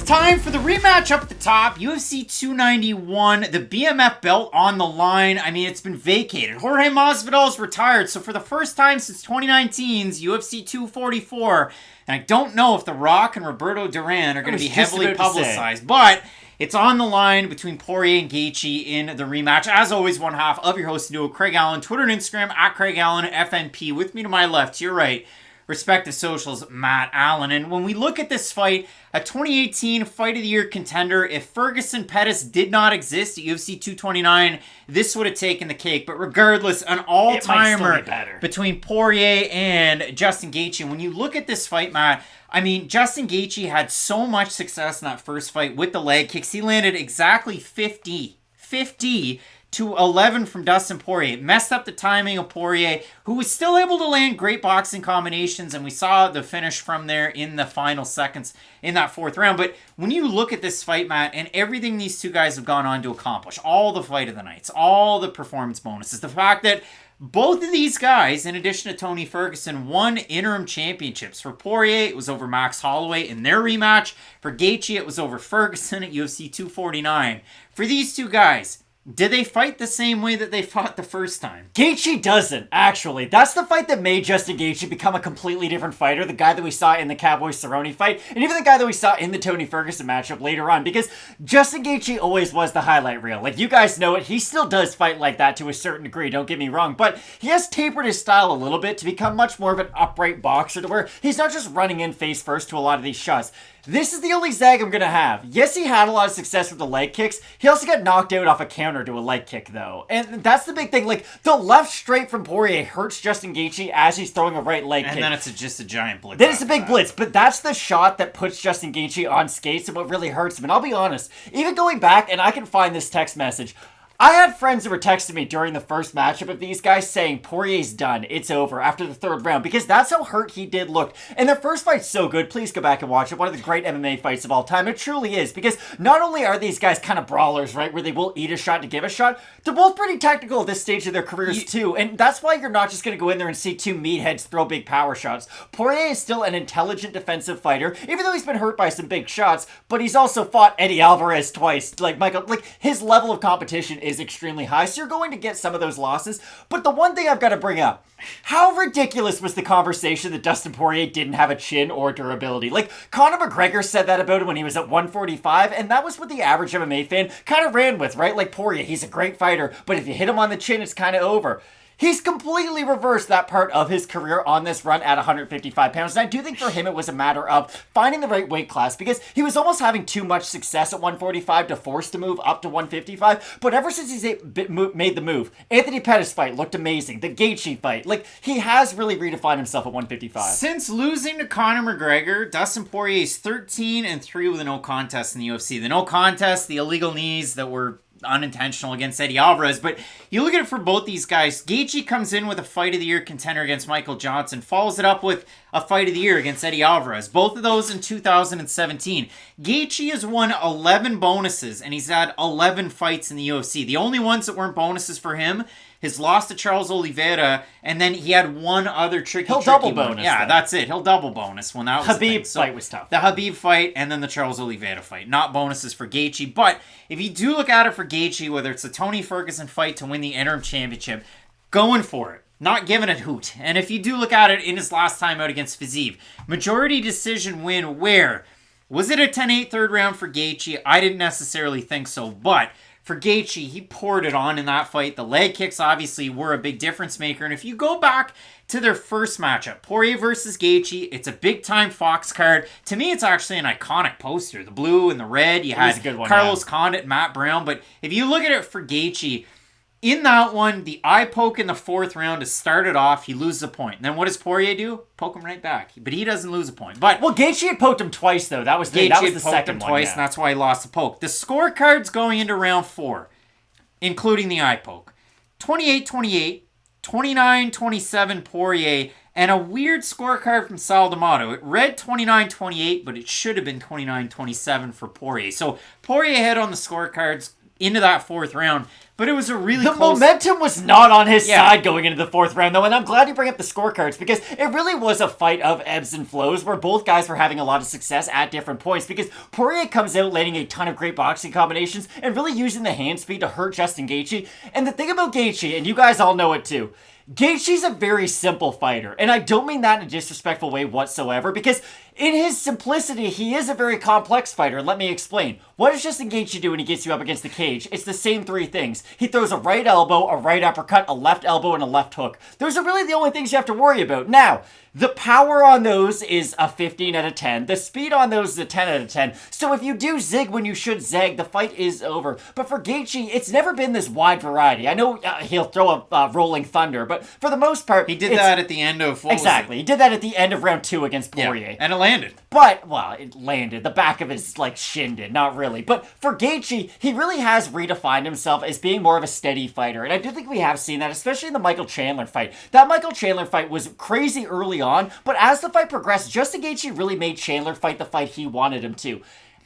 Time for the rematch up at the top. UFC 291, the BMF belt on the line. I mean, it's been vacated. Jorge Masvidal's retired, so for the first time since 2019's UFC 244, and I don't know if The Rock and Roberto Duran are going to be heavily publicized, but it's on the line between Poirier and Gaethje in the rematch. As always, one half of your host duo, Craig Allen, Twitter and Instagram at Craig Allen FNP. With me to my left, to your right, respective socials, Matt Allen. And when we look at this fight, a 2018 Fight of the Year contender, if Ferguson Pettis did not exist at UFC 229, this would have taken the cake. But regardless, an all-timer between Poirier and Justin Gaethje. And when you look at this fight, Matt, I mean, Justin Gaethje had so much success in that first fight with the leg kicks. He landed exactly 50 to 11 from Dustin Poirier. It messed up the timing of Poirier, who was still able to land great boxing combinations, and we saw the finish from there in the final seconds in that fourth round. But when you look at this fight, Matt, and everything these two guys have gone on to accomplish, all the fight of the nights, all the performance bonuses, the fact that both of these guys, in addition to Tony Ferguson, won interim championships. For Poirier, it was over Max Holloway in their rematch. For Gaethje, it was over Ferguson at UFC 249. For these two guys, did they fight the same way that they fought the first time? Gaethje doesn't, actually. That's the fight that made Justin Gaethje become a completely different fighter. The guy that we saw in the Cowboy Cerrone fight, and even the guy that we saw in the Tony Ferguson matchup later on, because Justin Gaethje always was the highlight reel. Like, you guys know it. He still does fight like that to a certain degree, don't get me wrong, but he has tapered his style a little bit to become much more of an upright boxer, to where he's not just running in face first to a lot of these shots. This is the only zag I'm going to have. Yes, he had a lot of success with the leg kicks. He also got knocked out off a counter to a leg kick, though. And that's the big thing. Like, the left straight from Poirier hurts Justin Gaethje as he's throwing a right leg kick. And then it's just a giant blitz. Then it's a big blitz. But that's the shot that puts Justin Gaethje on skates and what really hurts him. And I'll be honest, even going back, and I can find this text message, I had friends that were texting me during the first matchup of these guys saying, Poirier's done, it's over, after the third round, because that's how hurt he did look. And their first fight's so good, please go back and watch it. One of the great MMA fights of all time. It truly is, because not only are these guys kind of brawlers, right, where they will eat a shot to give a shot, they're both pretty technical at this stage of their careers too. And that's why you're not just going to go in there and see two meatheads throw big power shots. Poirier is still an intelligent defensive fighter, even though he's been hurt by some big shots, but he's also fought Eddie Alvarez twice. Like, Michael, like, his level of competition is extremely high, so you're going to get some of those losses. But the one thing I've got to bring up, how ridiculous was the conversation that Dustin Poirier didn't have a chin or durability? Like, Conor McGregor said that about him when he was at 145, and that was what the average MMA fan kind of ran with, right? Like, Poirier, he's a great fighter, but if you hit him on the chin, it's kind of over. He's completely reversed that part of his career on this run at 155 pounds. And I do think for him it was a matter of finding the right weight class, because he was almost having too much success at 145 to force the move up to 155. But ever since he's made the move, Anthony Pettis fight looked amazing. The Gaethje fight, like, he has really redefined himself at 155. Since losing to Conor McGregor, Dustin Poirier is 13-3 with a no contest in the UFC. The no contest, the illegal knees that were unintentional against Eddie Alvarez, but you look at it for both these guys. Gaethje comes in with a Fight of the Year contender against Michael Johnson, follows it up with a Fight of the Year against Eddie Alvarez, both of those in 2017. Gaethje has won 11 bonuses, and he's had 11 fights in the UFC. The only ones that weren't bonuses for him, his loss to Charles Oliveira, and then he had one other tricky double one. Bonus. Yeah, that's it. He'll double bonus when that was Habib fight was tough. The Habib fight and then the Charles Oliveira fight. Not bonuses for Gaethje. But if you do look at it for Gaethje, whether it's the Tony Ferguson fight to win the interim championship, going for it. Not giving a hoot. And if you do look at it in his last time out against Fiziev, majority decision win where? Was it a 10-8 third round for Gaethje? I didn't necessarily think so, but for Gaethje, he poured it on in that fight. The leg kicks obviously were a big difference maker. And if you go back to their first matchup, Poirier versus Gaethje, it's a big-time Fox card. To me, it's actually an iconic poster. The blue and the red. You had Carlos Condit, Matt Brown. But if you look at it for Gaethje, in that one, the eye poke in the fourth round to start it off, he loses a point. And then what does Poirier do? Poke him right back. But he doesn't lose a point. But Gaethje had poked him twice, though. That was the second one. Twice, and that's why he lost the poke. The scorecards going into round 4, including the eye poke: 28-28, 29-27 Poirier, and a weird scorecard from Sal D'Amato. It read 29-28, but it should have been 29-27 for Poirier. So Poirier had on the scorecards into that fourth round. But it was a really The close... momentum was not on his side going into the fourth round, though, and I'm glad you bring up the scorecards, because it really was a fight of ebbs and flows, where both guys were having a lot of success at different points, because Poirier comes out landing a ton of great boxing combinations, and really using the hand speed to hurt Justin Gaethje. And the thing about Gaethje, and you guys all know it too, Gaethje's a very simple fighter, and I don't mean that in a disrespectful way whatsoever, because in his simplicity, he is a very complex fighter. Let me explain. What does Justin Gaethje do when he gets you up against the cage? It's the same three things. He throws a right elbow, a right uppercut, a left elbow, and a left hook. Those are really the only things you have to worry about. Now, the power on those is a 15 out of 10. The speed on those is a 10 out of 10. So if you do zig when you should zag, the fight is over. But for Gaethje, it's never been this wide variety. I know he'll throw a rolling thunder, but for the most part... He did that at the end of... Exactly. He did that at the end of round 2 against Poirier. Yeah, and it landed. But, well, it landed. The back of his, shin did. Not really. But for Gaethje, he really has redefined himself as being more of a steady fighter. And I do think we have seen that, especially in the Michael Chandler fight. That Michael Chandler fight was crazy early on, but as the fight progressed, Justin Gaethje really made Chandler fight the fight he wanted him to.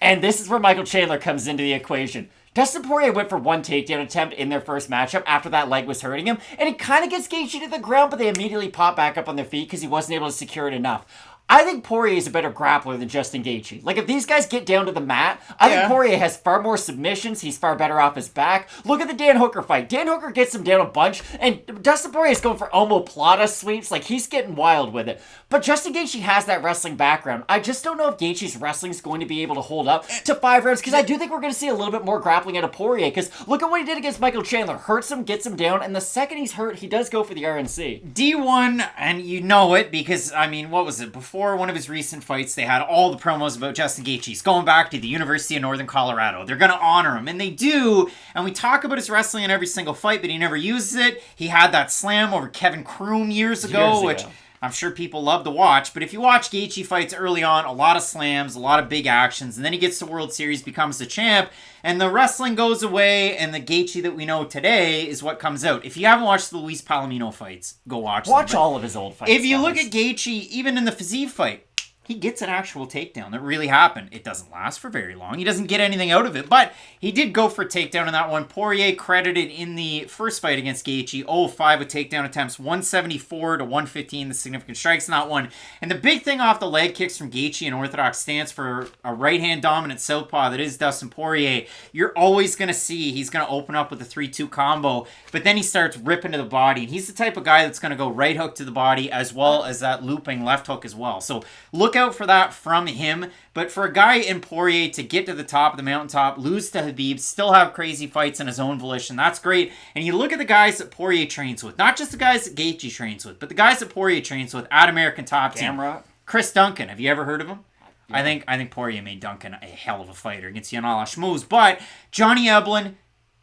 And this is where Michael Chandler comes into the equation. Dustin Poirier went for one takedown attempt in their first matchup after that leg was hurting him, and it kind of gets Gaethje to the ground, but they immediately pop back up on their feet because he wasn't able to secure it enough. I think Poirier is a better grappler than Justin Gaethje. If these guys get down to the mat, I think Poirier has far more submissions. He's far better off his back. Look at the Dan Hooker fight. Dan Hooker gets him down a bunch, and Dustin Poirier is going for omoplata sweeps. He's getting wild with it. But Justin Gaethje has that wrestling background. I just don't know if Gaethje's wrestling is going to be able to hold up to 5 rounds, because I do think we're going to see a little bit more grappling out of Poirier, because look at what he did against Michael Chandler. Hurts him, gets him down, and the second he's hurt, he does go for the RNC. D1, and you know it, because, what was it? Before one of his recent fights, they had all the promos about Justin Gaethje. He's going back to the University of Northern Colorado. They're going to honor him, and they do. And we talk about his wrestling in every single fight, but he never uses it. He had that slam over Kevin Kroom years ago, which I'm sure people love to watch. But if you watch Gaethje fights early on, a lot of slams, a lot of big actions, and then he gets to World Series, becomes the champ, and the wrestling goes away, and the Gaethje that we know today is what comes out. If you haven't watched the Luis Palomino fights, go watch them. Watch all of his old fights. If you look at Gaethje, even in the Fiziev fight, he gets an actual takedown. That really happened. It doesn't last for very long. He doesn't get anything out of it, but he did go for a takedown in that one. Poirier credited in the first fight against Gaethje, 0-5 with takedown attempts, 174 to 115, the significant strikes in that one. And the big thing off the leg kicks from Gaethje, an orthodox stance for a right-hand dominant southpaw that is Dustin Poirier, you're always going to see he's going to open up with a 3-2 combo, but then he starts ripping to the body. And he's the type of guy that's going to go right hook to the body as well as that looping left hook as well. So look out for that from him. But for a guy in Poirier to get to the top of the mountaintop, lose to Khabib, still have crazy fights in his own volition, that's great. And you look at the guys that Poirier trains with, not just the guys that Gaethje trains with, but the guys that Poirier trains with at American Top Team. Chris Duncan, have you ever heard of him? Yeah. I think Poirier made Duncan a hell of a fighter against Yanala Shmooz. But Johnny Eblin,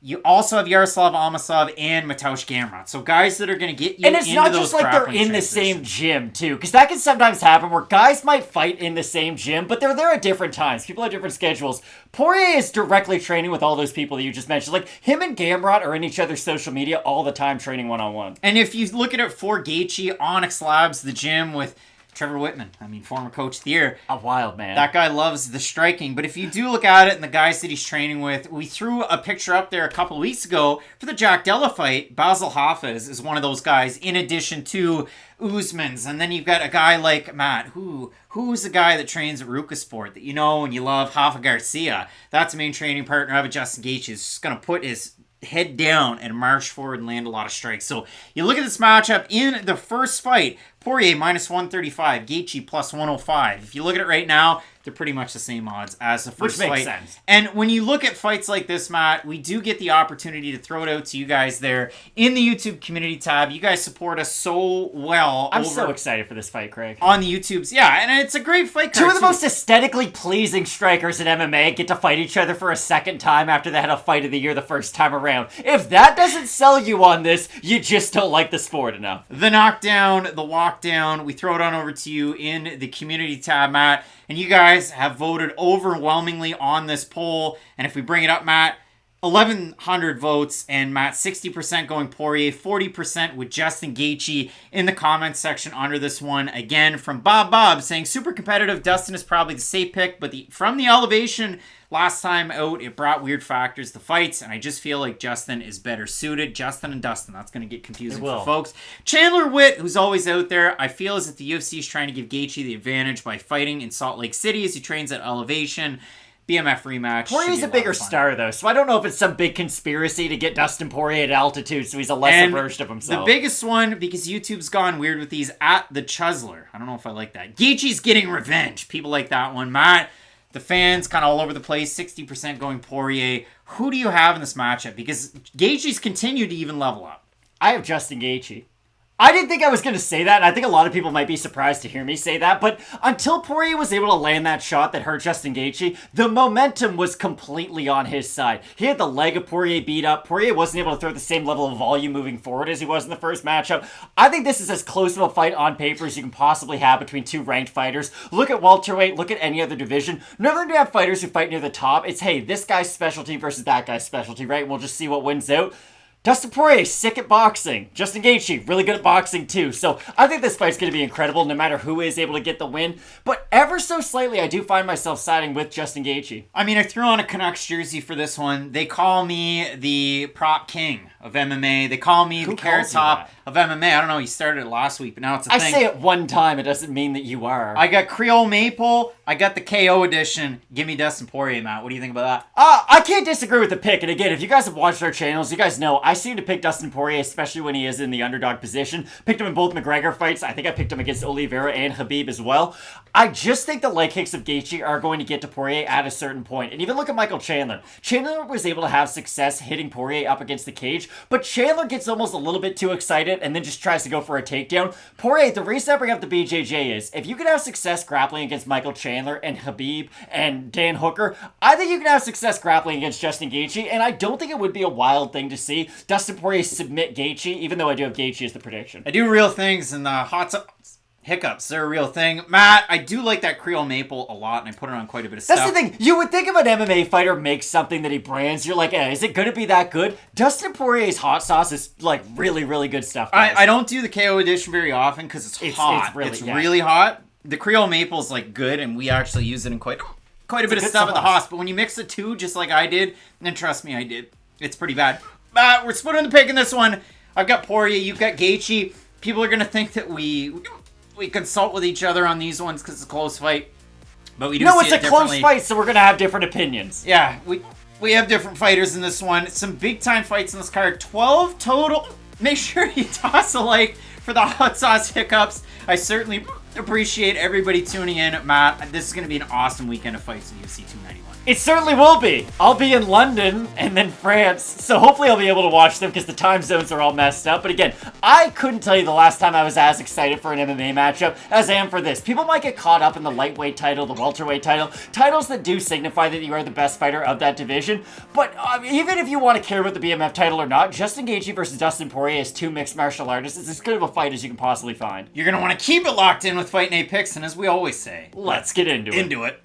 you also have Yaroslav Amosov and Mateusz Gamrot. So guys that are going to get you into those. And it's not just they're in the same gym, too. Because that can sometimes happen where guys might fight in the same gym, but they're there at different times. People have different schedules. Poirier is directly training with all those people that you just mentioned. Him and Gamrot are in each other's social media all the time training one-on-one. And if you look at it for Gaethje, Onyx Labs, the gym with Trevor Whitman, former coach of the year. A wild man. That guy loves the striking. But if you do look at it and the guys that he's training with, we threw a picture up there a couple of weeks ago for the Jack Della fight. Basil Hafez is one of those guys, in addition to Usman's. And then you've got a guy like Matt, who's the guy that trains at Ruka Sport that you know and you love, Rafa Garcia. That's the main training partner of it. Justin Gaethje is just going to put his head down and march forward and land a lot of strikes. So you look at this matchup in the first fight, Poirier minus 135, Gaethje plus 105. If you look at it right now, they're pretty much the same odds as the first fight. Which makes sense. And when you look at fights like this, Matt, we do get the opportunity to throw it out to you guys there in the YouTube community tab. You guys support us so well. I'm so excited for this fight, Craig. On the YouTubes. Yeah, and it's a great fight card. Two of the most aesthetically pleasing strikers in MMA get to fight each other for a second time after they had a fight of the year the first time around. If that doesn't sell you on this, you just don't like the sport enough. The knockdown, the walk down, we throw it on over to you in the community tab, Matt. And you guys have voted overwhelmingly on this poll. And if we bring it up, Matt, 1,100 votes, and Matt, 60% going Poirier, 40% with Justin Gaethje in the comments section under this one. Again, from Bob saying, super competitive. Dustin is probably the safe pick, but from the elevation last time out, it brought weird factors to fights, and I just feel like Justin is better suited. Justin and Dustin, that's going to get confusing for folks. Chandler Witt, who's always out there, I feel as if the UFC is trying to give Gaethje the advantage by fighting in Salt Lake City as he trains at elevation. BMF rematch. Poirier's a bigger star, though, so I don't know if it's some big conspiracy to get Dustin Poirier at altitude so he's a lesser version of himself. The biggest one, because YouTube's gone weird with these, at the Chuzler. I don't know if I like that. Gaethje's getting revenge. People like that one. Matt, the fans kind of all over the place. 60% going Poirier. Who do you have in this matchup? Because Gaethje's continued to even level up. I have Justin Gaethje. I didn't think I was going to say that, and I think a lot of people might be surprised to hear me say that, but until Poirier was able to land that shot that hurt Justin Gaethje, the momentum was completely on his side. He had the leg of Poirier beat up. Poirier wasn't able to throw the same level of volume moving forward as he was in the first matchup. I think this is as close of a fight on paper as you can possibly have between two ranked fighters. Look at welterweight, look at any other division. Never do you have fighters who fight near the top. It's, hey, this guy's specialty versus that guy's specialty, right? And we'll just see what wins out. Dustin Poirier, sick at boxing. Justin Gaethje, really good at boxing too. So I think this fight's going to be incredible no matter who is able to get the win. But ever so slightly, I do find myself siding with Justin Gaethje. I mean, I threw on a Canucks jersey for this one. They call me the prop king of MMA. They call me the carrot top of MMA. I don't know, you started it last week, but now it's a thing. I say it one time, it doesn't mean that you are. I got Creole Maple. I got the KO edition. Give me Dustin Poirier, Matt. What do you think about that? I can't disagree with the pick. And again, if you guys have watched our channels, you guys know I seem to pick Dustin Poirier, especially when he is in the underdog position. Picked him in both McGregor fights. I think I picked him against Oliveira and Khabib as well. I just think the leg kicks of Gaethje are going to get to Poirier at a certain point. And even look at Michael Chandler. Chandler was able to have success hitting Poirier up against the cage, but Chandler gets almost a little bit too excited and then just tries to go for a takedown. Poirier, the reason I bring up the BJJ is, if you can have success grappling against Michael Chandler and Khabib and Dan Hooker, I think you can have success grappling against Justin Gaethje, and I don't think it would be a wild thing to see Dustin Poirier submit Gaethje, even though I do have Gaethje as the prediction. I do real things, and the hiccups, they're a real thing. Matt, I do like that Creole Maple a lot, and I put it on quite a bit of stuff. That's the thing. You would think if an MMA fighter makes something that he brands, you're like, is it going to be that good? Dustin Poirier's hot sauce is like really, really good stuff. I don't do the KO edition very often because it's hot. It's really hot. The Creole Maple is like good, and we actually use it in quite a bit of stuff at the hospital. But when you mix the two, just like I did, then trust me, I did. It's pretty bad. We're splitting the pick in this one. I've got Poirier, you've got Gaethje. People are going to think that we consult with each other on these ones because it's a close fight. But we do No, it's a close fight, so we're going to have different opinions. Yeah, we have different fighters in this one. Some big-time fights in this card. 12 total. Make sure you toss a like for the hot sauce hiccups. I certainly appreciate everybody tuning in. Matt, this is going to be an awesome weekend of fights in UFC 291. It certainly will be. I'll be in London and then France, so hopefully I'll be able to watch them because the time zones are all messed up. But again, I couldn't tell you the last time I was as excited for an MMA matchup as I am for this. People might get caught up in the lightweight title, the welterweight title, titles that do signify that you are the best fighter of that division. But even if you want to care about the BMF title or not, Justin Gaethje versus Dustin Poirier as two mixed martial artists is as good of a fight as you can possibly find. You're going to want to keep it locked in with Fight Night Picks, and as we always say, let's get into it. Into it.